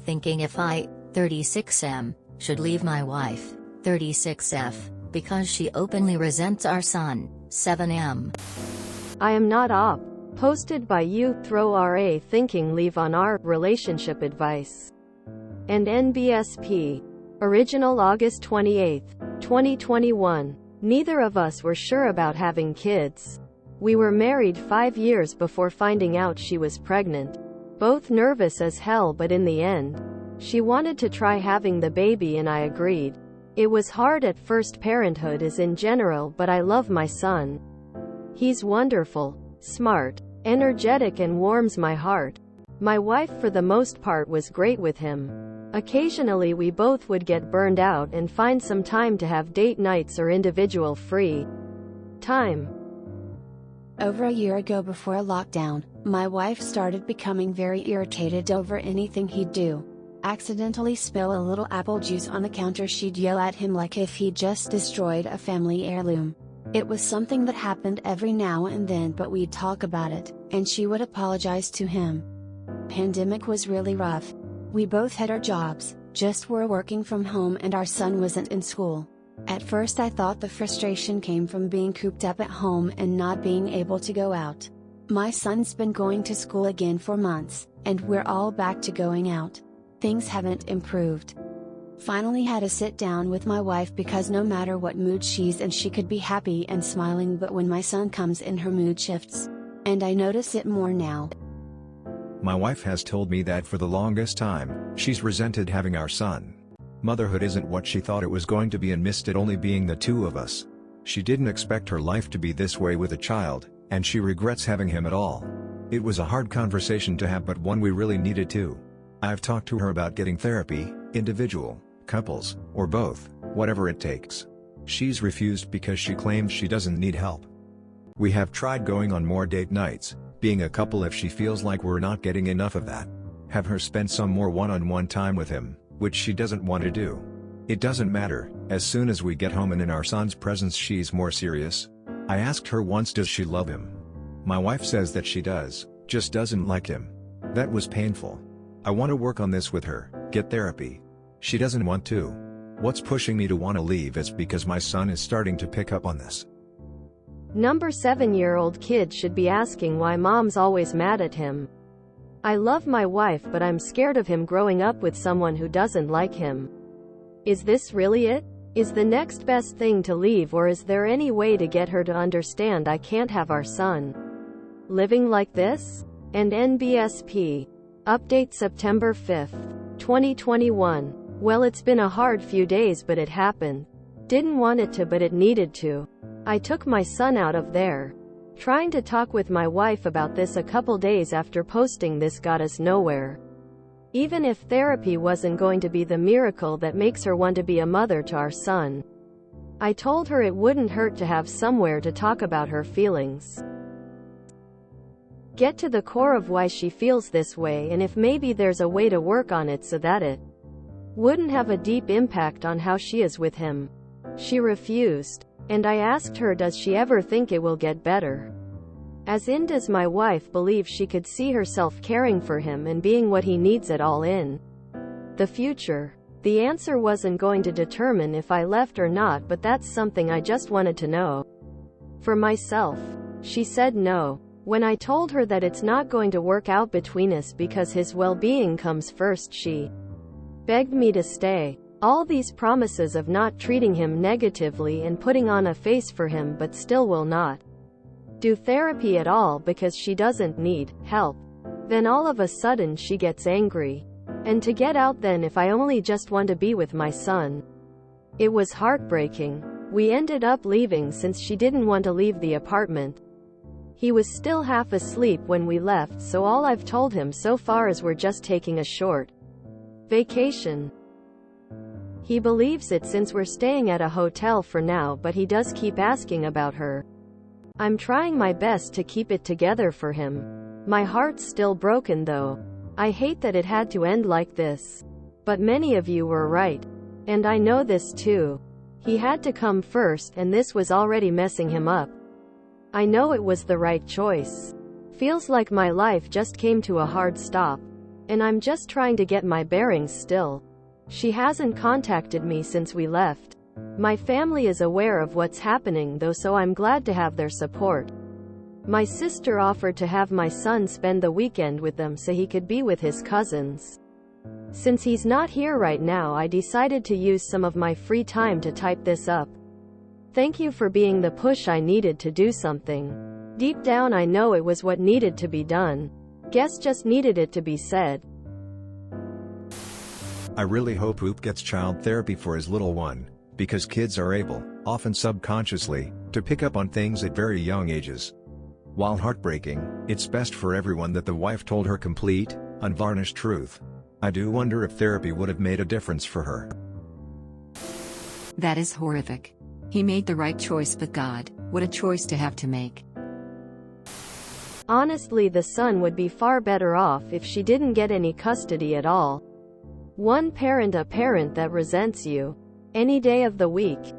thinking if I, 36M, should leave my wife, 36F, because she openly resents our son, 7M. I am not op. Posted by you, throw RA thinking leave on our relationship advice. And NBSP. Original August 28, 2021. Neither of us were sure about having kids. We were married 5 years before finding out she was pregnant. Both nervous as hell, but in the end, she wanted to try having the baby and I agreed. It was hard at first, parenthood is in general, but I love my son. He's wonderful, smart, energetic and warms my heart. My wife for the most part was great with him. Occasionally we both would get burned out and find some time to have date nights or individual free time. Over a year ago, before lockdown, my wife started becoming very irritated over anything he'd do. Accidentally spill a little apple juice on the counter, she'd yell at him like if he just destroyed a family heirloom. It was something that happened every now and then, but we'd talk about it, and she would apologize to him. Pandemic was really rough. We both had our jobs, just were working from home, and our son wasn't in school. At first I thought the frustration came from being cooped up at home and not being able to go out. My son's been going to school again for months, and we're all back to going out. Things haven't improved. Finally had to sit down with my wife because no matter what mood she's in, she could be happy and smiling, but when my son comes in, her mood shifts. And I notice it more now. My wife has told me that for the longest time, she's resented having our son. Motherhood isn't what she thought it was going to be and missed it only being the two of us. She didn't expect her life to be this way with a child, and she regrets having him at all. It was a hard conversation to have, but one we really needed to. I've talked to her about getting therapy, individual, couples, or both, whatever it takes. She's refused because she claims she doesn't need help. We have tried going on more date nights, being a couple if she feels like we're not getting enough of that. Have her spend some more one-on-one time with him, which she doesn't want to do. It doesn't matter, as soon as we get home and in our son's presence she's more serious. I asked her once, does she love him? My wife says that she does, just doesn't like him. That was painful. I want to work on this with her, get therapy. She doesn't want to. What's pushing me to want to leave is because my son is starting to pick up on this. Number 7-year-old kid should be asking why mom's always mad at him. I love my wife, but I'm scared of him growing up with someone who doesn't like him. Is this really it? Is the next best thing to leave, or is there any way to get her to understand I can't have our son living like this? And NBSP. Update September 5th, 2021. Well, it's been a hard few days, but it happened. Didn't want it to, but it needed to. I took my son out of there. Trying to talk with my wife about this a couple days after posting this got us nowhere. Even if therapy wasn't going to be the miracle that makes her want to be a mother to our son, I told her it wouldn't hurt to have somewhere to talk about her feelings. Get to the core of why she feels this way, and if maybe there's a way to work on it so that it wouldn't have a deep impact on how she is with him. She refused. And I asked her, does she ever think it will get better? As in, does my wife believe she could see herself caring for him and being what he needs at all in the future? The answer wasn't going to determine if I left or not, but that's something I just wanted to know for myself. She said no. When I told her that it's not going to work out between us because his well-being comes first, she begged me to stay. All these promises of not treating him negatively and putting on a face for him, but still will not do therapy at all because she doesn't need help. Then all of a sudden she gets angry. And to get out then if I only just want to be with my son. It was heartbreaking. We ended up leaving since she didn't want to leave the apartment. He was still half asleep when we left, so all I've told him so far is we're just taking a short vacation. He believes it since we're staying at a hotel for now, but he does keep asking about her. I'm trying my best to keep it together for him. My heart's still broken though. I hate that it had to end like this. But many of you were right. And I know this too. He had to come first, and this was already messing him up. I know it was the right choice. Feels like my life just came to a hard stop. And I'm just trying to get my bearings still. She hasn't contacted me since we left. My family is aware of what's happening though, so I'm glad to have their support. My sister offered to have my son spend the weekend with them so he could be with his cousins. Since he's not here right now, I decided to use some of my free time to type this up. Thank you for being the push I needed to do something. Deep down I know it was what needed to be done. Guess just needed it to be said. I really hope Oop gets child therapy for his little one, because kids are able, often subconsciously, to pick up on things at very young ages. While heartbreaking, it's best for everyone that the wife told her complete, unvarnished truth. I do wonder if therapy would have made a difference for her. That is horrific. He made the right choice, but God, what a choice to have to make. Honestly, the son would be far better off if she didn't get any custody at all. One parent, a parent that resents you. Any day of the week.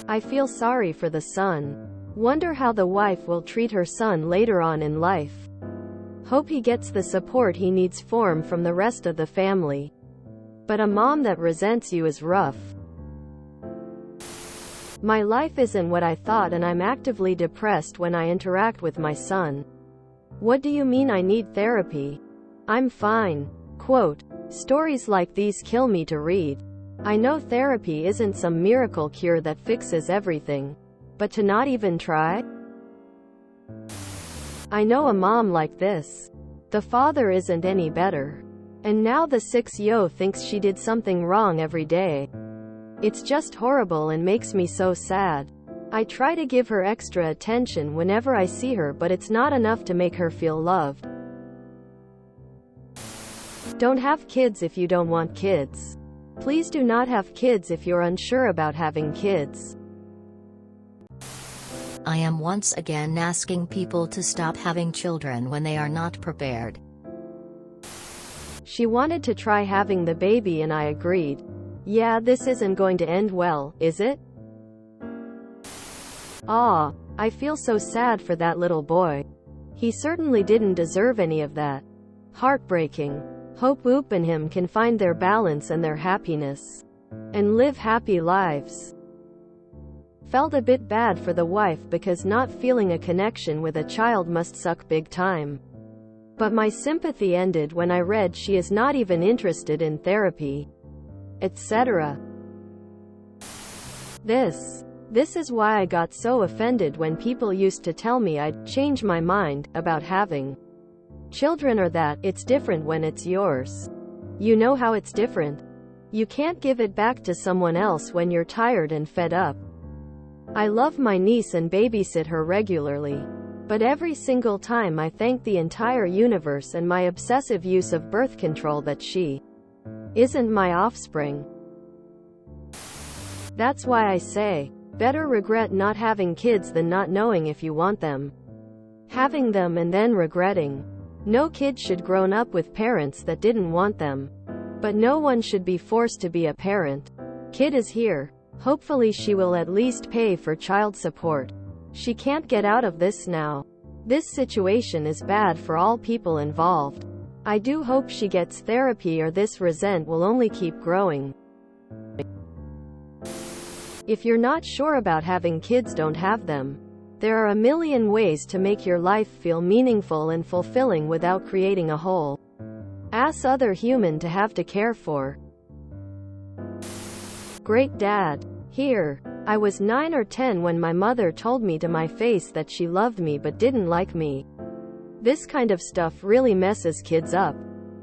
I feel sorry for the son. Wonder how the wife will treat her son later on in life. Hope he gets the support he needs from the rest of the family. But a mom that resents you is rough. My life isn't what I thought and I'm actively depressed when I interact with my son. What do you mean I need therapy? I'm fine. Quote, stories like these kill me to read. I know therapy isn't some miracle cure that fixes everything. But to not even try? I know a mom like this. The father isn't any better. And now the 6-yo thinks she did something wrong every day. It's just horrible and makes me so sad. I try to give her extra attention whenever I see her, but it's not enough to make her feel loved. Don't have kids if you don't want kids. Please do not have kids if you're unsure about having kids. I am once again asking people to stop having children when they are not prepared. She wanted to try having the baby and I agreed. Yeah, this isn't going to end well, is it? I feel so sad for that little boy. He certainly didn't deserve any of that. Heartbreaking. Hope Oop and him can find their balance and their happiness. And live happy lives. Felt a bit bad for the wife because not feeling a connection with a child must suck big time. But my sympathy ended when I read she is not even interested in therapy, etc. This is why I got so offended when people used to tell me I'd change my mind about having children, or that it's different when it's yours. You know how it's different? You can't give it back to someone else when you're tired and fed up. I love my niece and babysit her regularly. But every single time I thank the entire universe and my obsessive use of birth control that she isn't my offspring. That's why I say, better regret not having kids than not knowing if you want them. Having them and then regretting. No kid should grow up with parents that didn't want them. But no one should be forced to be a parent. Kid is here. Hopefully she will at least pay for child support. She can't get out of this now. This situation is bad for all people involved. I do hope she gets therapy, or this resent will only keep growing. If you're not sure about having kids, don't have them. There are a million ways to make your life feel meaningful and fulfilling without creating a whole ass other human to have to care for. Great dad. Here. I was 9 or 10 when my mother told me to my face that she loved me but didn't like me. This kind of stuff really messes kids up.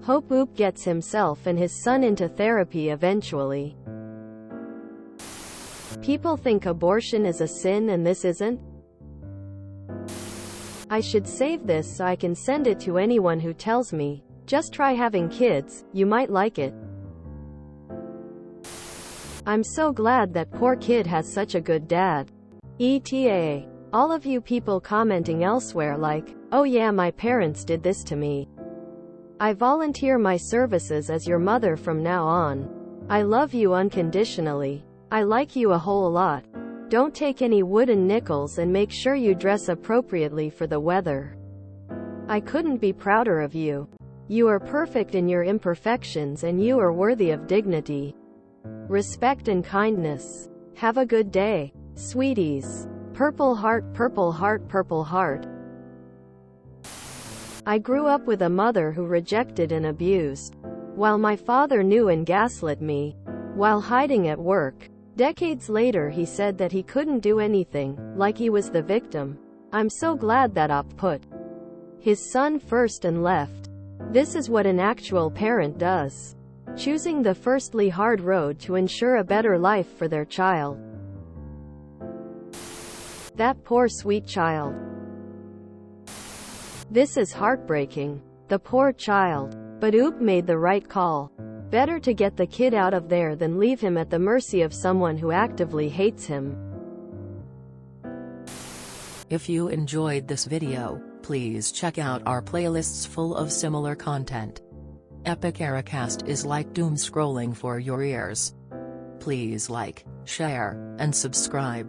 Hope Oop gets himself and his son into therapy eventually. People think abortion is a sin and this isn't. I should save this so I can send it to anyone who tells me, just try having kids, you might like it. I'm so glad that poor kid has such a good dad. ETA. All of you people commenting elsewhere like, oh yeah, my parents did this to me. I volunteer my services as your mother from now on. I love you unconditionally. I like you a whole lot. Don't take any wooden nickels and make sure you dress appropriately for the weather. I couldn't be prouder of you. You are perfect in your imperfections and you are worthy of dignity, respect and kindness. Have a good day, sweeties. Purple heart, purple heart, purple heart. I grew up with a mother who rejected and abused, while my father knew and gaslit me, while hiding at work. Decades later he said that he couldn't do anything, like he was the victim. I'm so glad that Op put his son first and left. This is what an actual parent does, choosing the firstly hard road to ensure a better life for their child. That poor sweet child. This is heartbreaking. The poor child. But Oop made the right call. Better to get the kid out of there than leave him at the mercy of someone who actively hates him. If you enjoyed this video, please check out our playlists full of similar content. Epic Eracast is like doom scrolling for your ears. Please like, share, and subscribe.